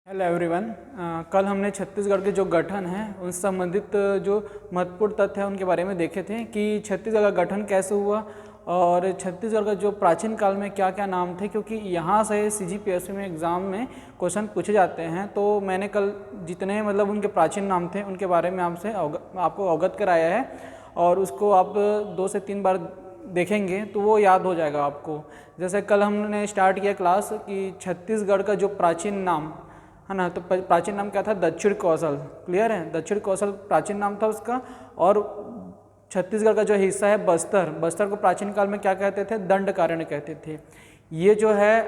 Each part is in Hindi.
Hello everyone. कल हमने छत्तीसगढ़ के जो गठन है उन संबंधित जो महत्वपूर्ण तथ्य हैं उनके बारे में देखे थे कि छत्तीसगढ़ का गठन कैसे हुआ और छत्तीसगढ़ का जो प्राचीन काल में क्या क्या नाम थे, क्योंकि यहाँ से सीजीपीएससी में एग्ज़ाम में क्वेश्चन पूछे जाते हैं। तो मैंने कल जितने उनके प्राचीन नाम थे उनके बारे में आपको अवगत कराया है और उसको आप 2 से 3 बार देखेंगे तो वो याद हो जाएगा आपको। जैसे कल हमने स्टार्ट किया क्लास कि छत्तीसगढ़ का जो प्राचीन नाम है ना, तो प्राचीन नाम क्या था? दक्षिण कौशल। क्लियर है? दक्षिण कौशल प्राचीन नाम था उसका। और छत्तीसगढ़ का जो हिस्सा है बस्तर को प्राचीन काल में क्या कहते थे? दंडकारण्य कहते थे। ये जो है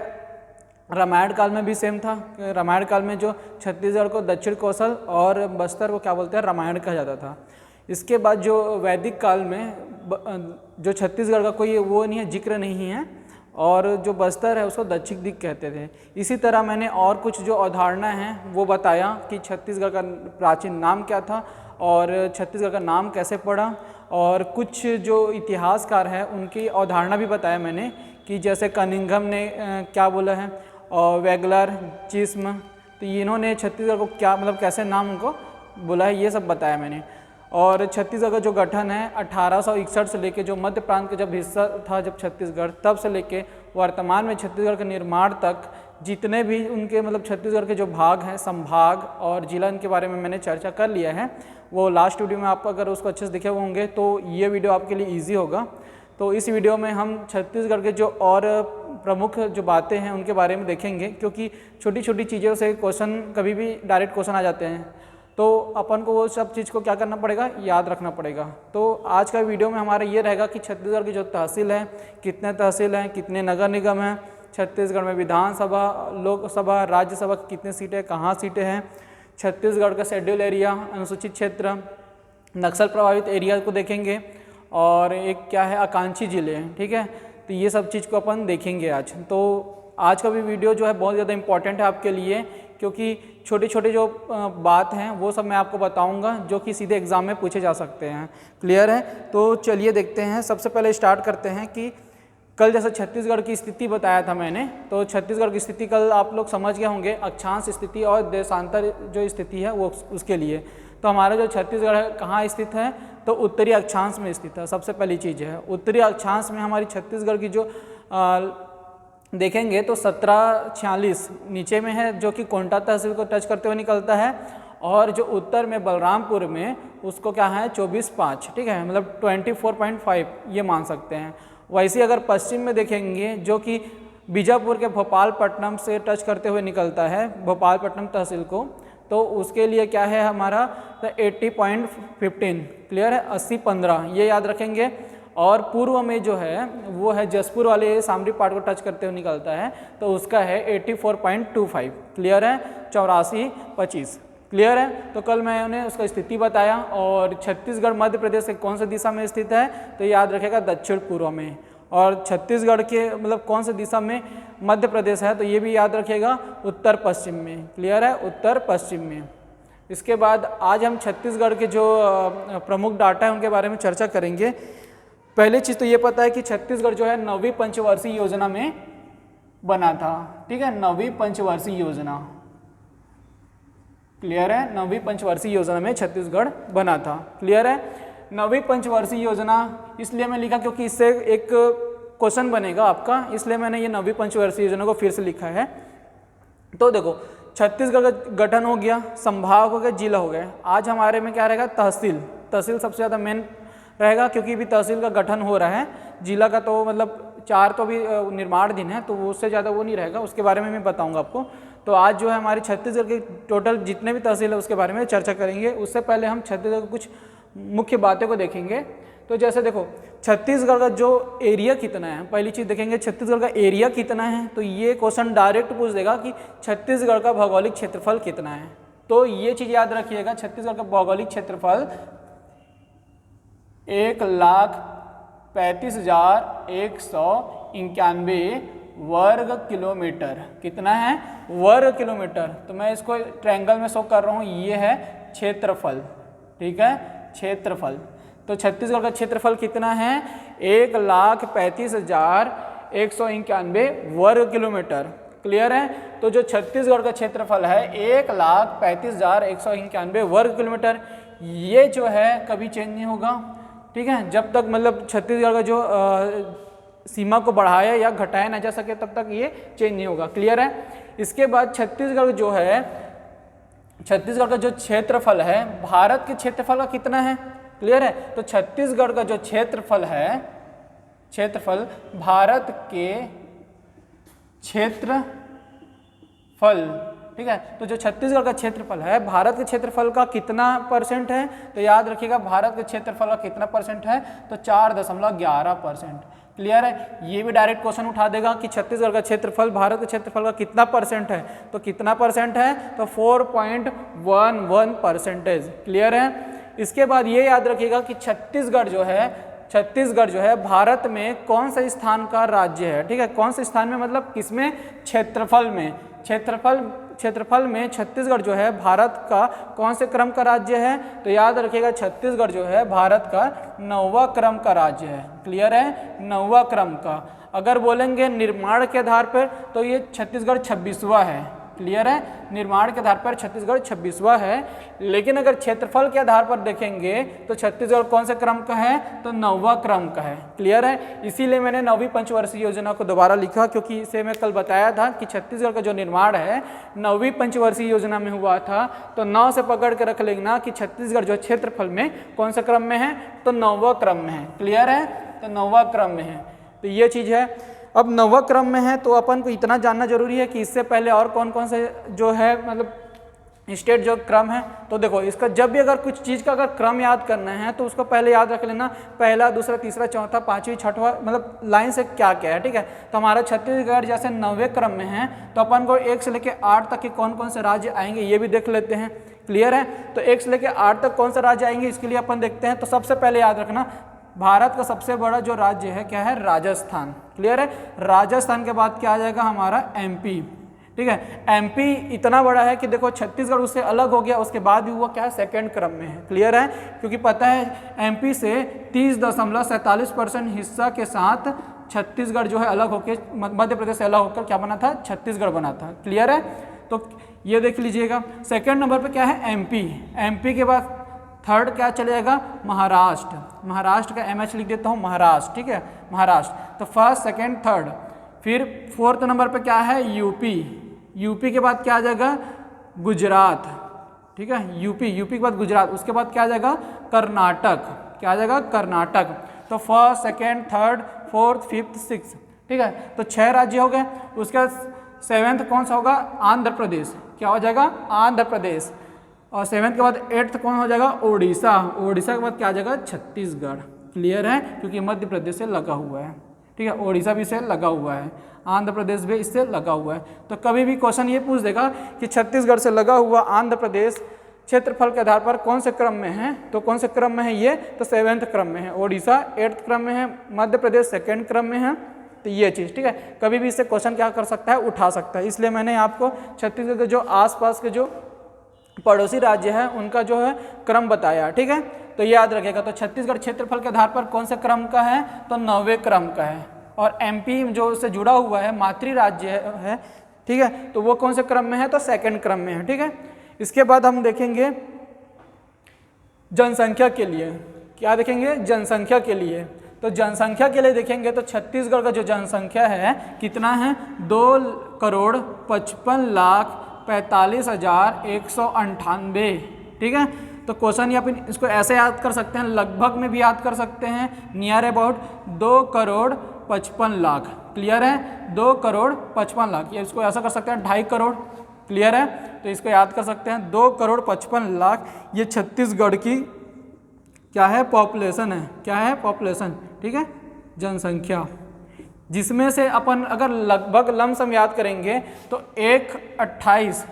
रामायण काल में भी सेम था। रामायण काल में जो छत्तीसगढ़ को दक्षिण कौशल और बस्तर को क्या बोलते हैं? रामायण कहा जाता था। इसके बाद जो वैदिक काल में जो छत्तीसगढ़ का कोई वो नहीं है, जिक्र नहीं है, और जो बस्तर है उसको दक्षिण दिक कहते थे। इसी तरह मैंने और कुछ जो अवधारणा हैं वो बताया कि छत्तीसगढ़ का प्राचीन नाम क्या था और छत्तीसगढ़ का नाम कैसे पड़ा, और कुछ जो इतिहासकार हैं उनकी अवधारणा भी बताया मैंने कि जैसे कनिंघम ने क्या बोला है और वेगलर, चिस्म, तो इन्होंने छत्तीसगढ़ को क्या कैसे नाम उनको बोला है, ये सब बताया मैंने। और छत्तीसगढ़ का जो गठन है 1861 से लेके जो मध्य प्रांत का जब हिस्सा था जब छत्तीसगढ़, तब से लेके वर्तमान में छत्तीसगढ़ के निर्माण तक जितने भी उनके छत्तीसगढ़ के जो भाग हैं, संभाग और जिला, इनके बारे में मैंने चर्चा कर लिया है। वो लास्ट वीडियो में आप अगर उसको अच्छे से देखे होंगे तो ये वीडियो आपके लिए ईजी होगा। तो इस वीडियो में हम छत्तीसगढ़ के जो और प्रमुख जो बातें हैं उनके बारे में देखेंगे, क्योंकि छोटी छोटी चीज़ों से क्वेश्चन कभी भी डायरेक्ट क्वेश्चन आ जाते हैं, तो अपन को वो सब चीज़ को क्या करना पड़ेगा? याद रखना पड़ेगा। तो आज का वीडियो में हमारा ये रहेगा कि छत्तीसगढ़ की जो तहसील है, कितने तहसील हैं, कितने नगर निगम हैं, छत्तीसगढ़ में विधानसभा, लोकसभा, राज्यसभा की कितने सीटें, कहाँ सीटें हैं, छत्तीसगढ़ का शेड्यूल एरिया, अनुसूचित क्षेत्र, नक्सल प्रभावित एरिया को देखेंगे, और एक क्या है आकांक्षी जिले। ठीक है, तो ये सब चीज़ को अपन देखेंगे आज। तो आज का भी वीडियो जो है बहुत ज़्यादा इम्पॉर्टेंट है आपके लिए, क्योंकि छोटे छोटे जो बात हैं वो सब मैं आपको बताऊंगा जो कि सीधे एग्ज़ाम में पूछे जा सकते हैं। क्लियर है? तो चलिए देखते हैं। सबसे पहले स्टार्ट करते हैं कि कल जैसे छत्तीसगढ़ की स्थिति बताया था मैंने, तो छत्तीसगढ़ की स्थिति कल आप लोग समझ गए होंगे, अक्षांश स्थिति और देशांतर जो स्थिति है वो उसके लिए। तो हमारा जो छत्तीसगढ़ है कहाँ स्थित है? तो उत्तरी अक्षांश में स्थित है। सबसे पहली चीज़ है उत्तरी अक्षांश में हमारी छत्तीसगढ़ की जो देखेंगे तो 1746 नीचे में है, जो कि कोंटा तहसील को टच करते हुए निकलता है, और जो उत्तर में बलरामपुर में उसको क्या है 24.5। ठीक है, 24.5 ये मान सकते हैं। वैसे अगर पश्चिम में देखेंगे जो कि बीजापुर के भोपालपट्टनम से टच करते हुए निकलता है भोपालपट्टनम तहसील को, तो उसके लिए क्या है हमारा 80.15। क्लियर है? 80-15 ये याद रखेंगे। और पूर्व में जो है वो है जसपुर वाले सामरी पार्ट को टच करते हुए निकलता है, तो उसका है 84.25। क्लियर है? 84-25। क्लियर है? तो कल मैंने उसका स्थिति बताया। और छत्तीसगढ़ मध्य प्रदेश के कौन सी दिशा में स्थित है? तो याद रखेगा दक्षिण पूर्व में। और छत्तीसगढ़ के कौन सी दिशा में मध्य प्रदेश है? तो ये भी याद रखेगा उत्तर पश्चिम में। क्लियर है? उत्तर पश्चिम में। इसके बाद आज हम छत्तीसगढ़ के जो प्रमुख डाटा है उनके बारे में चर्चा करेंगे। पहली चीज़ तो ये पता है कि छत्तीसगढ़ जो है 9वीं पंचवर्षीय योजना में बना था। ठीक है, 9वीं पंचवर्षीय योजना। क्लियर है? 9वीं पंचवर्षीय योजना में छत्तीसगढ़ बना था। क्लियर है? 9वीं पंचवर्षीय योजना इसलिए मैं लिखा क्योंकि इससे एक क्वेश्चन बनेगा आपका, इसलिए मैंने ये 9वीं पंचवर्षीय योजना को फिर से लिखा है। तो देखो, छत्तीसगढ़ का गठन हो गया, संभाग हो गए, जिला हो गए। आज हमारे में क्या रहेगा? तहसील। तहसील सबसे ज़्यादा मेन रहेगा, क्योंकि भी तहसील का गठन हो रहा है। जिला का तो 4 तो भी निर्माणाधीन है, तो वो उससे ज़्यादा वो नहीं रहेगा, उसके बारे में मैं बताऊंगा आपको। तो आज जो है हमारे छत्तीसगढ़ के टोटल जितने भी तहसील है उसके बारे में चर्चा करेंगे। उससे पहले हम छत्तीसगढ़ की कुछ मुख्य बातें को देखेंगे। तो जैसे देखो, छत्तीसगढ़ का जो एरिया कितना है, पहली चीज़ देखेंगे छत्तीसगढ़ का एरिया कितना है। तो ये क्वेश्चन डायरेक्ट पूछ देगा कि छत्तीसगढ़ का भौगोलिक क्षेत्रफल कितना है। तो ये चीज़ याद रखिएगा, छत्तीसगढ़ का भौगोलिक क्षेत्रफल 1,35,191 वर्ग किलोमीटर। कितना है? वर्ग किलोमीटर। तो मैं इसको ट्रायंगल में शो कर रहा हूँ, ये है क्षेत्रफल। ठीक है, क्षेत्रफल। तो छत्तीसगढ़ का क्षेत्रफल कितना है? 1,35,191 वर्ग किलोमीटर। क्लियर है। तो जो छत्तीसगढ़ का क्षेत्रफल है 1,35,191 वर्ग किलोमीटर, ये जो है कभी चेंज नहीं होगा, ठीक है। जब तक मतलब छत्तीसगढ़ का जो सीमा को बढ़ाया या घटाया ना जा सके तब तक ये चेंज नहीं होगा, क्लियर है। इसके बाद छत्तीसगढ़ जो है, छत्तीसगढ़ का जो क्षेत्रफल है भारत के क्षेत्रफल का कितना है, क्लियर है। तो छत्तीसगढ़ का जो क्षेत्रफल है, क्षेत्रफल भारत के क्षेत्रफल, ठीक है। तो जो छत्तीसगढ़ का क्षेत्रफल है भारत के क्षेत्रफल का कितना परसेंट है, तो याद रखिएगा भारत के क्षेत्रफल का कितना परसेंट है, तो 4.11%, क्लियर है। ये भी डायरेक्ट क्वेश्चन उठा देगा कि छत्तीसगढ़ का क्षेत्रफल भारत के क्षेत्रफल का कितना परसेंट है, तो कितना परसेंट है, तो 4.11%, क्लियर है। इसके बाद ये याद रखिएगा कि छत्तीसगढ़ जो है भारत में कौन से स्थान का राज्य है, ठीक है। कौन से स्थान में मतलब किसमें, क्षेत्रफल में, क्षेत्रफल में छत्तीसगढ़ जो है भारत का कौन से क्रम का राज्य है, तो याद रखिएगा छत्तीसगढ़ जो है भारत का 9वां क्रम का राज्य है, क्लियर है, 9वां क्रम का। अगर बोलेंगे निर्माण के आधार पर तो ये छत्तीसगढ़ 26वां है, क्लियर है। निर्माण के आधार पर छत्तीसगढ़ 26वां है, लेकिन अगर क्षेत्रफल के आधार पर देखेंगे तो छत्तीसगढ़ कौन से क्रम का है, तो 9वां क्रम का है, क्लियर है। इसीलिए मैंने 9वीं पंचवर्षीय योजना को दोबारा लिखा, क्योंकि इसे मैं कल बताया था कि छत्तीसगढ़ का जो निर्माण है 9वीं पंचवर्षीय योजना में हुआ था। तो 9 से पकड़ के रख लेना कि छत्तीसगढ़ जो क्षेत्रफल में कौन से क्रम में है, तो 9वां क्रम में है, क्लियर है, तो 9वां क्रम में है। तो ये चीज़ है। अब 9वां क्रम में है तो अपन को इतना जानना जरूरी है कि इससे पहले और कौन कौन से जो है मतलब स्टेट जो क्रम है। तो देखो इसका जब भी अगर कुछ चीज़ का अगर क्रम याद करना है तो उसको पहले याद रख लेना, पहला, दूसरा, तीसरा, चौथा, पांचवी, छठवां, मतलब लाइन से क्या क्या है, ठीक है। तो हमारा छत्तीसगढ़ जैसे 9वें क्रम में है तो अपन को 1 से लेकर 8 तक के कौन कौन से राज्य आएंगे ये भी देख लेते हैं, क्लियर है। तो 1 से लेकर 8 तक कौन सा राज्य आएंगे इसके लिए अपन देखते हैं। तो सबसे पहले याद रखना भारत का सबसे बड़ा जो राज्य है क्या है, राजस्थान, क्लियर है। राजस्थान के बाद क्या आ जाएगा हमारा एमपी, ठीक है। एमपी इतना बड़ा है कि देखो छत्तीसगढ़ उससे अलग हो गया, उसके बाद भी हुआ क्या है, सेकंड क्रम में है, क्लियर है। क्योंकि पता है एमपी से 30.47% हिस्सा के साथ छत्तीसगढ़ जो है अलग होकर, मध्य प्रदेश से अलग होकर क्या बना था, छत्तीसगढ़ बना था, क्लियर है। तो ये देख लीजिएगा। सेकेंड नंबर पर क्या है, एमपी। एमपी के बाद थर्ड क्या चलेगा, महाराष्ट्र। महाराष्ट्र का एमएच लिख देता हूँ, महाराष्ट्र, ठीक है, महाराष्ट्र। तो फर्स्ट, सेकंड, थर्ड। फिर फोर्थ नंबर पे क्या है, यूपी। यूपी के बाद क्या आ जाएगा, गुजरात, ठीक है, यूपी के बाद गुजरात। उसके बाद क्या आ जाएगा, कर्नाटक। क्या आ जाएगा, कर्नाटक। तो first, second, third, fourth, fifth, six, ठीक है। तो 6 राज्य हो गए। उसके बाद 7th कौन सा होगा, आंध्र प्रदेश। क्या हो जाएगा, आंध्र प्रदेश। और 7th के बाद 8th कौन हो जाएगा, उड़ीसा। उड़ीसा के बाद क्या आ जाएगा, छत्तीसगढ़, क्लियर है, क्योंकि मध्य प्रदेश से लगा हुआ है, ठीक है। उड़ीसा भी इससे लगा हुआ है, आंध्र प्रदेश भी इससे लगा हुआ है। तो कभी भी क्वेश्चन ये पूछ देगा कि छत्तीसगढ़ से लगा हुआ आंध्र प्रदेश क्षेत्रफल के आधार पर कौन से क्रम में है, तो कौन से क्रम में है ये, तो 7th क्रम में है। उड़ीसा 8th क्रम में है, मध्य प्रदेश 2nd क्रम में है। तो ये चीज़, ठीक है, कभी भी इससे क्वेश्चन क्या कर सकता है, उठा सकता है। इसलिए मैंने आपको छत्तीसगढ़ के जो आसपास के जो पड़ोसी राज्य है उनका जो है क्रम बताया, ठीक है। तो याद रखेगा। तो छत्तीसगढ़ क्षेत्रफल के आधार पर कौन से क्रम का है, तो 9वें क्रम का है। और एमपी जो उससे जुड़ा हुआ है, मातृ राज्य है, ठीक है, तो वो कौन से क्रम में है, तो 2nd क्रम में है, ठीक है। इसके बाद हम देखेंगे जनसंख्या के लिए, क्या देखेंगे, जनसंख्या के लिए। तो जनसंख्या के लिए देखेंगे तो छत्तीसगढ़ का जो जनसंख्या है कितना है, 2,55,45,198, ठीक है। तो क्वेश्चन या फिर इसको ऐसे याद कर सकते हैं, लगभग में भी याद कर सकते हैं, नियर अबाउट 2,55,00,000, क्लियर है, 2,55,00,000। या इसको ऐसा कर सकते हैं 2.5 करोड़, क्लियर है। तो इसको याद कर सकते हैं 2,55,00,000। ये छत्तीसगढ़ की क्या है, पॉपुलेशन है, क्या है, पॉपुलेशन, ठीक है, जनसंख्या। जिसमें से अपन अगर लगभग लमसम याद करेंगे तो 1,28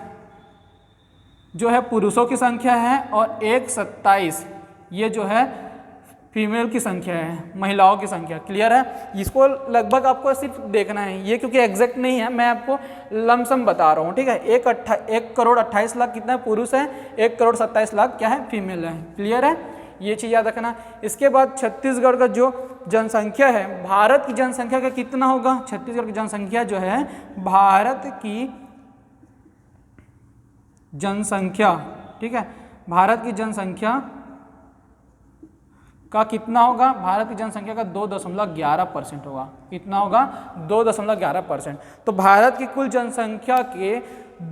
जो है पुरुषों की संख्या है और 1,27 ये जो है फीमेल की संख्या है, महिलाओं की संख्या, क्लियर है। इसको लगभग आपको सिर्फ देखना है, ये क्योंकि एग्जैक्ट नहीं है, मैं आपको लमसम बता रहा हूँ, ठीक है। 1,28,00,000 कितना पुरुष है, 1,27,00,000 क्या है, फीमेल है, क्लियर है। ये चीज़ याद रखना। इसके बाद छत्तीसगढ़ का जो जनसंख्या है, भारत की जनसंख्या का कितना होगा, छत्तीसगढ़ की जनसंख्या जो है भारत की जनसंख्या, ठीक है, भारत की जनसंख्या का कितना होगा, भारत की जनसंख्या का 2.11% होगा। कितना होगा, 2.11%। तो भारत की कुल जनसंख्या के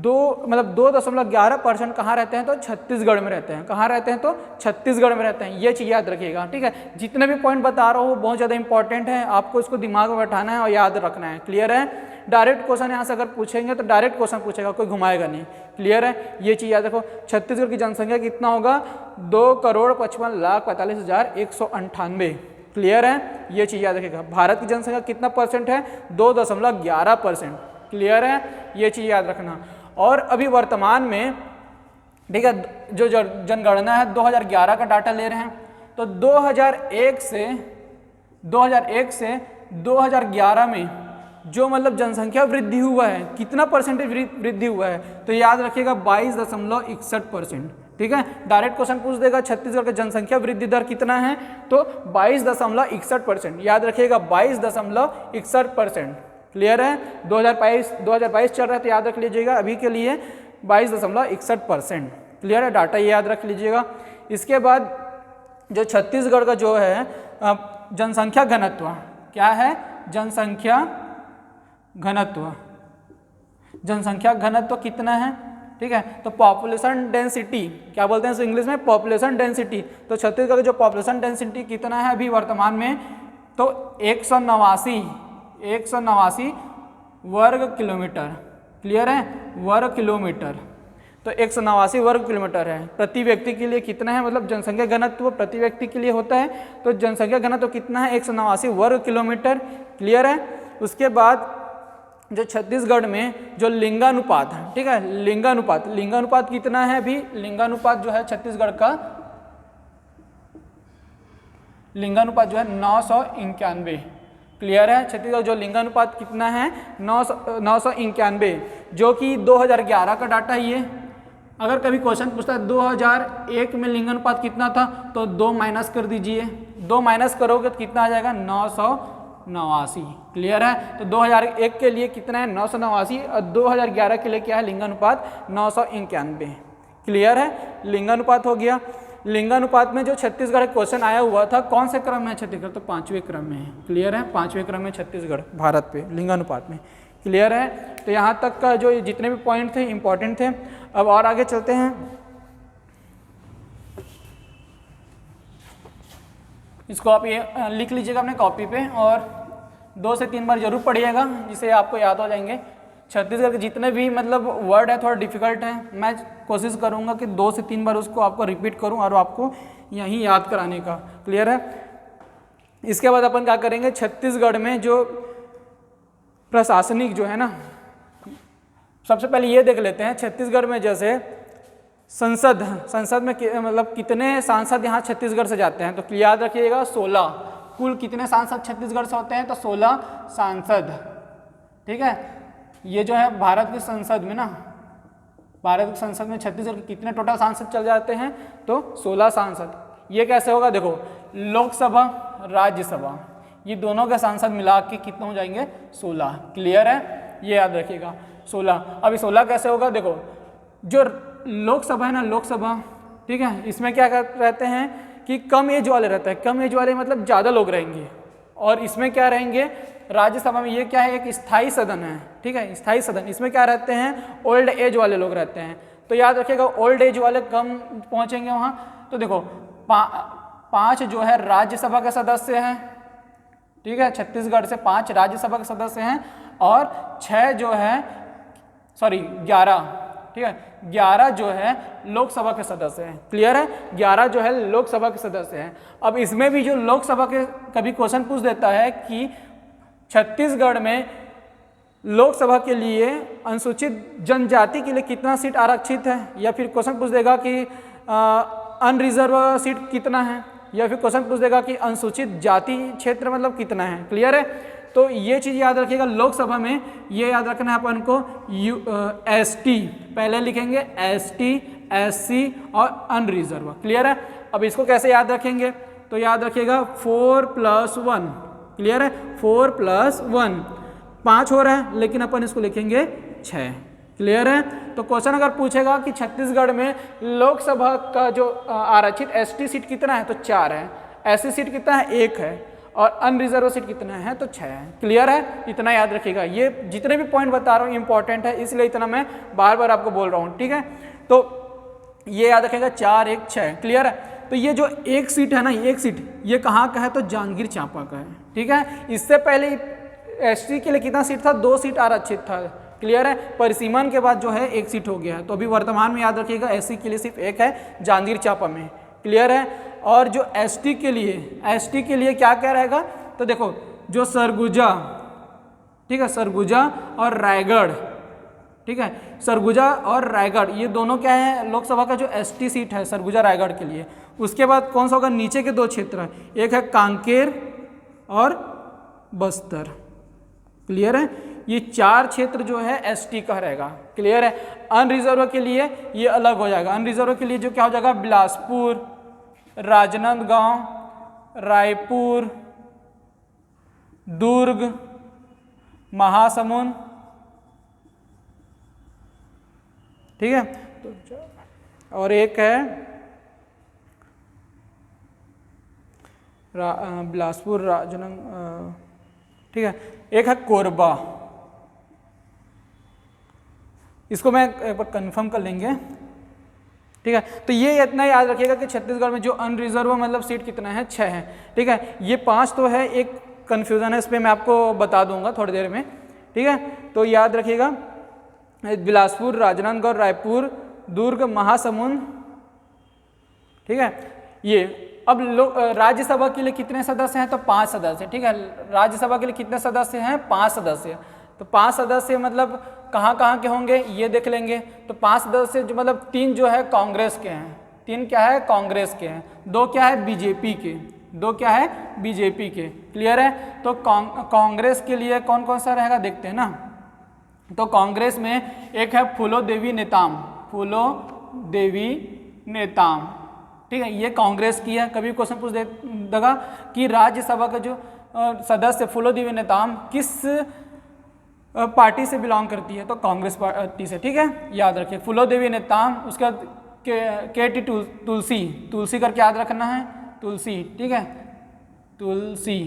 2.11% कहाँ रहते हैं, तो छत्तीसगढ़ में रहते हैं। कहाँ रहते हैं, तो छत्तीसगढ़ में रहते हैं। ये चीज़ याद रखिएगा, ठीक है। जितने भी पॉइंट बता रहा हूँ बहुत ज़्यादा इंपॉर्टेंट है, आपको इसको दिमाग में बैठाना है और याद रखना है। क्लियर है। डायरेक्ट क्वेश्चन यहाँ से अगर पूछेंगे तो डायरेक्ट क्वेश्चन पूछेगा, कोई घुमाएगा नहीं। क्लियर है, ये चीज़ याद रखो। छत्तीसगढ़ की जनसंख्या कितना होगा, 2,55,45,198। क्लियर है, ये चीज़ याद रखेगा। भारत की जनसंख्या कितना परसेंट है, 2.11%। क्लियर है, ये चीज़ याद रखना। और अभी वर्तमान में, ठीक है, जो जनगणना है 2011 का डाटा ले रहे हैं, तो 2001 से 2011 में जो मतलब जनसंख्या वृद्धि हुआ है, कितना परसेंटेज वृद्धि हुआ है, तो याद रखिएगा 22.61%। ठीक है, डायरेक्ट क्वेश्चन पूछ देगा छत्तीसगढ़ का जनसंख्या वृद्धि दर कितना है, तो 22.61%। याद रखिएगा 22.61%। क्लियर है। 2022 चल रहा है तो याद रख लीजिएगा, अभी के लिए 22.61%। क्लियर है, डाटा ये याद रख लीजिएगा। इसके बाद जो छत्तीसगढ़ का जो है जनसंख्या घनत्व, क्या है, जनसंख्या घनत्व कितना है, ठीक है। तो पॉपुलेशन डेंसिटी, क्या बोलते हैं इंग्लिश में, पॉपुलेशन डेंसिटी। तो छत्तीसगढ़ का जो पॉपुलेशन डेंसिटी कितना है अभी वर्तमान में, तो 189 वर्ग किलोमीटर। क्लियर है, वर्ग किलोमीटर। तो 189 वर्ग किलोमीटर है। प्रति व्यक्ति के लिए कितना है, मतलब जनसंख्या घनत्व प्रति व्यक्ति के लिए होता है, तो जनसंख्या घनत्व कितना है, 189 वर्ग किलोमीटर। क्लियर है। उसके बाद जो छत्तीसगढ़ में जो लिंगानुपात है, ठीक है, लिंगानुपात कितना है अभी, लिंगानुपात जो है छत्तीसगढ़ का लिंगानुपात जो है 991। क्लियर है, छत्तीसगढ़ जो लिंगानुपात कितना है 991, जो कि 2011 का डाटा है। ये अगर कभी क्वेश्चन पूछता है 2001 में लिंगानुपात कितना था, तो 2 माइनस कर दीजिए, 2 माइनस करोगे तो कितना आ जाएगा, 989। क्लियर है। तो 2001 के लिए कितना है, 989, और 2011 के लिए क्या है, लिंगानुपात 991। क्लियर है, लिंगानुपात हो गया। लिंगानुपात में जो छत्तीसगढ़ क्वेश्चन आया हुआ था, कौन से क्रम में है छत्तीसगढ़, तो 5वें क्रम में है। क्लियर है, 5वें क्रम में छत्तीसगढ़ भारत पे लिंगानुपात में। क्लियर है। तो यहाँ तक का जो जितने भी पॉइंट थे इंपॉर्टेंट थे। अब और आगे चलते हैं। इसको आप ये लिख लीजिएगा अपने कॉपी पे और 2 से 3 बार जरूर पढ़िएगा, जिससे आपको याद हो जाएंगे। छत्तीसगढ़ के जितने भी मतलब वर्ड है थोड़ा डिफिकल्ट है, मैं कोशिश करूंगा कि 2 से 3 बार उसको आपको रिपीट करूं और आपको यहीं याद कराने का। क्लियर है। इसके बाद अपन क्या करेंगे, छत्तीसगढ़ में जो प्रशासनिक जो है ना, सबसे पहले ये देख लेते हैं छत्तीसगढ़ में जैसे संसद में मतलब कितने सांसद यहाँ छत्तीसगढ़ से जाते हैं, तो याद रखिएगा 16। कुल कितने सांसद छत्तीसगढ़ से होते हैं, तो 16 सांसद। ठीक है, ये जो है भारत की संसद में ना, भारत की संसद में छत्तीसगढ़ के कितने टोटल सांसद चल जाते हैं, तो 16 सांसद। ये कैसे होगा, देखो लोकसभा राज्यसभा ये दोनों के सांसद मिला के कितने हो जाएंगे, 16। क्लियर है, ये याद रखिएगा 16। अभी 16 कैसे होगा, देखो जो लोकसभा है ना, लोकसभा, ठीक है, इसमें क्या रहते हैं कि कम एज वाले रहते हैं, कम एज वाले मतलब ज़्यादा लोग रहेंगे। और इसमें क्या रहेंगे, राज्यसभा में ये क्या है, एक स्थायी सदन है। ठीक है, स्थायी सदन, इसमें क्या रहते हैं, ओल्ड एज वाले लोग रहते हैं। तो याद रखिएगा ओल्ड एज वाले कम पहुँचेंगे वहाँ। तो देखो 5 जो है राज्यसभा के सदस्य हैं, ठीक है, छत्तीसगढ़ से 5 राज्यसभा के सदस्य हैं, और 6 जो है 11, ठीक है, 11 जो है लोकसभा के सदस्य हैं। क्लियर है, 11 जो है लोकसभा के सदस्य हैं। अब इसमें भी जो लोकसभा के कभी क्वेश्चन पूछ देता है कि छत्तीसगढ़ में लोकसभा के लिए अनुसूचित जनजाति के लिए कितना सीट आरक्षित है, या फिर क्वेश्चन पूछ देगा कि अनरिजर्व सीट कितना है, या फिर क्वेश्चन पूछ देगा कि अनुसूचित जाति क्षेत्र मतलब कितना है। क्लियर है, तो ये चीज़ याद रखिएगा। लोकसभा में ये याद रखना है अपन को, ST पहले लिखेंगे, ST SC और अनरिजर्व। क्लियर है, अब इसको कैसे याद रखेंगे, तो याद रखिएगा 4+1, क्लियर है, 4+1 5 हो रहा है, लेकिन अपन इसको लिखेंगे 6, क्लियर है। तो क्वेश्चन अगर पूछेगा कि छत्तीसगढ़ में लोकसभा का जो आरक्षित एसटी सीट कितना है, तो 4 है, एससी सीट कितना है, 1 है, और अनरिजर्व सीट कितना है, तो 6 है, क्लियर है। इतना याद रखिएगा, ये जितने भी पॉइंट बता रहा हूँ इंपॉर्टेंट है, इसलिए इतना मैं बार बार आपको बोल रहा हूँ, ठीक है। तो ये याद रखिएगा 4, 1, 6, क्लियर है। तो ये जो एक सीट है ना, एक सीट ये कहाँ का है, तो जांजगीर चांपा का है, ठीक है। इससे पहले एसटी के लिए कितना सीट था, 2 सीट आरक्षित था, क्लियर है। परिसीमन के बाद जो है 1 सीट हो गया है, तो अभी वर्तमान में याद रखिएगा एससी के लिए सिर्फ 1 है जांजगीर चांपा में, क्लियर है। और जो एसटी के लिए क्या क्या रहेगा, तो देखो जो सरगुजा, ठीक है, सरगुजा और रायगढ़, ठीक है, सरगुजा और रायगढ़ ये दोनों क्या है, लोकसभा का जो एसटी सीट है सरगुजा रायगढ़ के लिए। उसके बाद कौन सा होगा, नीचे के 2 क्षेत्र, एक है कांकेर और बस्तर, क्लियर है। ये 4 क्षेत्र जो है एसटी का रहेगा, क्लियर है। अनरिजर्व के लिए ये अलग हो जाएगा, अनरिजर्व के लिए जो क्या हो जाएगा, बिलासपुर, राजनांदगांव, रायपुर, दुर्ग, महासमुंद, ठीक है। तो और एक है बिलासपुर, राजनांदगांव, ठीक है, एक है कोरबा। इसको मैं एक बार कंफर्म कर लेंगे, ठीक है। तो ये इतना याद रखिएगा कि छत्तीसगढ़ में जो अनरिजर्व मतलब सीट कितना है, 6 है, ठीक है। ये 5 तो है, एक कन्फ्यूज़न है, इस पर मैं आपको बता दूंगा थोड़ी देर में, ठीक है। तो याद रखिएगा बिलासपुर, राजनांदगांव, रायपुर, दुर्ग, महासमुंद, ठीक है। ये अब लोग राज्यसभा के लिए कितने सदस्य हैं, तो 5 सदस्य, ठीक है। राज्यसभा के लिए कितने सदस्य हैं, 5 सदस्य। तो 5 सदस्य मतलब कहाँ कहाँ के होंगे ये देख लेंगे। तो 5 सदस्य जो मतलब 3 जो है कांग्रेस के हैं, 3 क्या है कांग्रेस के हैं, 2 क्या है बीजेपी के, 2 क्या है बीजेपी के, क्लियर है। तो कांग्रेस के लिए कौन कौन सा रहेगा देखते हैं ना। तो कांग्रेस में एक है फूलो देवी नेताम, फूलो देवी नेताम, ठीक है, ये कांग्रेस की है। कभी क्वेश्चन पूछ देगा कि राज्यसभा का जो सदस्य फूलो देवी नेताम किस पार्टी से बिलोंग करती है, तो कांग्रेस पार्टी से, ठीक है, याद रखिए फूलो देवी नेताम। उसके बाद के.टी. तुलसी, तुलसी करके याद रखना है, तुलसी, ठीक है, तुलसी,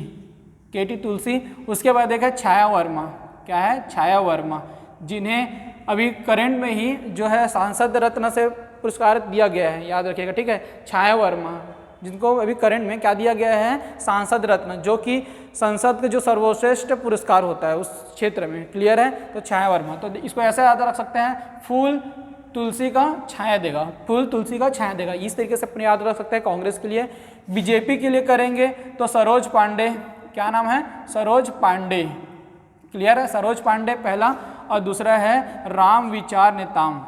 के.टी. तुलसी। उसके बाद एक है छाया वर्मा, क्या है, छाया वर्मा, जिन्हें अभी करंट में ही जो है सांसद रत्न से पुरस्कार दिया गया है, याद रखिएगा, ठीक है। छाया वर्मा जिनको अभी करंट में क्या दिया गया है, सांसद रत्न, जो कि संसद के जो सर्वश्रेष्ठ पुरस्कार होता है उस क्षेत्र में, क्लियर है। तो छाया वर्मा, तो इसको ऐसे याद रख सकते हैं, फूल तुलसी का छाया देगा, फूल तुलसी का छाया देगा, इस तरीके से अपने याद रख सकते हैं कांग्रेस के लिए। बीजेपी के लिए करेंगे तो सरोज पांडे, क्या नाम है, सरोज पांडे, क्लियर है, सरोज पांडे पहला। और दूसरा है राम विचार नेताम,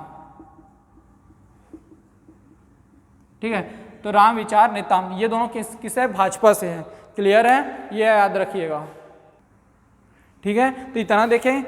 ठीक है। तो राम विचार नेताम ये दोनों किस है, भाजपा से है, क्लियर है, ये याद रखिएगा, ठीक है। तो इतना देखें,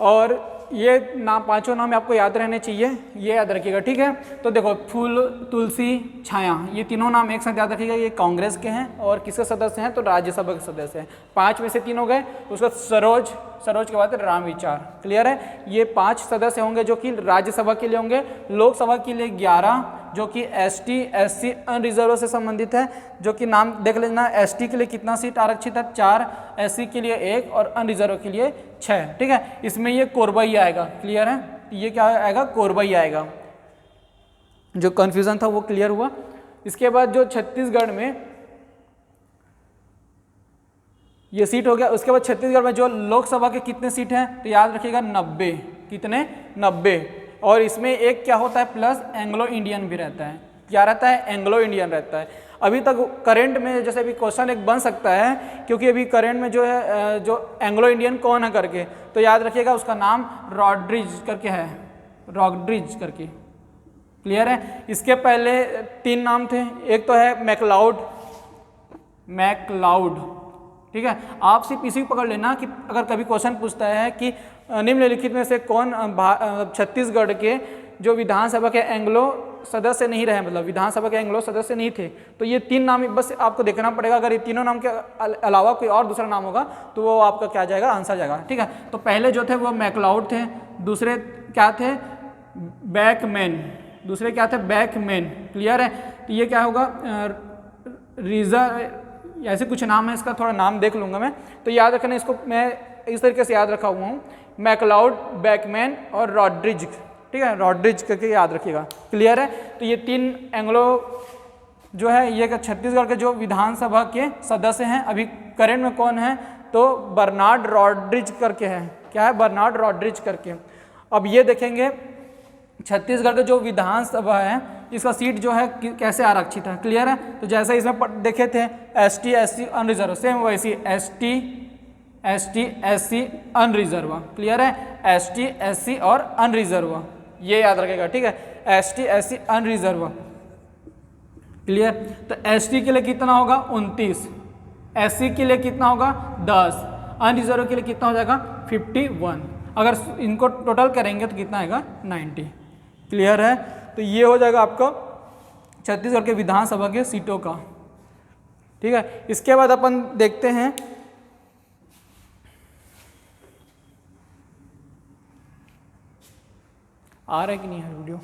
और ये नाम 5 नाम आपको याद रहने चाहिए, ये याद रखिएगा, ठीक है। तो देखो फूल तुलसी छाया ये तीनों नाम एक साथ याद रखिएगा, ये कांग्रेस के हैं और किसके सदस्य हैं, तो राज्यसभा के सदस्य हैं। 5 में से 3 हो गए, उसका सरोज, सरोज के बाद राम विचार, क्लियर है। ये 5 सदस्य होंगे जो कि राज्यसभा के लिए होंगे। लोकसभा के लिए 11 जो कि एसटी एससी अनरिजर्व से संबंधित है, जो कि नाम देख लेना, एसटी के लिए कितना सीट आरक्षित है, 4, एससी के लिए 1 और अनरिजर्व के लिए 6, ठीक है। इसमें ये कोरबा ही आएगा, क्लियर है, ये क्या आएगा, कोरबा ही आएगा। जो कन्फ्यूजन था वो क्लियर हुआ। इसके बाद जो छत्तीसगढ़ में ये सीट हो गया, उसके बाद छत्तीसगढ़ में जो लोकसभा के कितने सीट हैं, तो याद रखिएगा 90, कितने, 90। और इसमें एक क्या होता है, प्लस एंग्लो इंडियन भी रहता है, क्या रहता है, एंग्लो इंडियन रहता है। अभी तक करंट में जैसे अभी क्वेश्चन एक बन सकता है, क्योंकि अभी करंट में जो है जो एंग्लो इंडियन कौन है करके, तो याद रखिएगा उसका नाम रॉड्रिज करके है, रॉड्रिज करके, क्लियर है। इसके पहले 3 नाम थे, एक तो है मैकलाउड, मैकलाउड, ठीक है। आप सिर्फ इसी को पकड़ लेना कि अगर कभी क्वेश्चन पूछता है कि निम्नलिखित में से कौन छत्तीसगढ़ के जो विधानसभा के एंग्लो सदस्य नहीं रहे, मतलब विधानसभा के एंग्लो सदस्य नहीं थे, तो ये 3 नाम बस आपको देखना पड़ेगा। अगर ये तीनों नाम के अलावा कोई और दूसरा नाम होगा तो वो आपका क्या जाएगा, आंसर जाएगा। ठीक है, तो पहले जो थे वो मैकलाउड थे, दूसरे क्या थे, बैकमैन, दूसरे क्या थे, बैकमैन। क्लियर है, तो ये क्या होगा, रिजर्व, ऐसे कुछ नाम है, इसका थोड़ा नाम देख लूँगा मैं, तो याद रखना इसको, मैं इस तरीके से याद रखा हुआ हूँ, मैकलाउड, बैकमैन और रॉड्रिज। ठीक है, रॉड्रिज करके याद रखिएगा। क्लियर है, तो ये 3 एंग्लो जो है ये छत्तीसगढ़ के जो विधानसभा के सदस्य हैं, अभी करंट में कौन है, तो बर्नार्ड रॉड्रिज करके है। क्या है, बर्नार्ड रॉड्रिज करके। अब ये देखेंगे छत्तीसगढ़ के जो विधानसभा है इसका सीट जो है कैसे आरक्षित है। क्लियर है, तो जैसे इसमें देखे थे ST SC अनरिजर्व, सेम वैसी ST SC अनरिजर्व। क्लियर है, ST SC और अनरिजर्व, ये याद रखेगा। ठीक है, ST SC अनरिजर्व। क्लियर, तो ST के लिए कितना होगा, 29, SC के लिए कितना होगा, 10, अनरिजर्व के लिए कितना हो जाएगा, 51। अगर इनको टोटल करेंगे तो कितना आएगा, 90। क्लियर है, तो ये हो जाएगा आपका छत्तीसगढ़ के विधानसभा के सीटों का। ठीक है, इसके बाद अपन देखते हैं आ रहा है कि नहीं है वीडियो।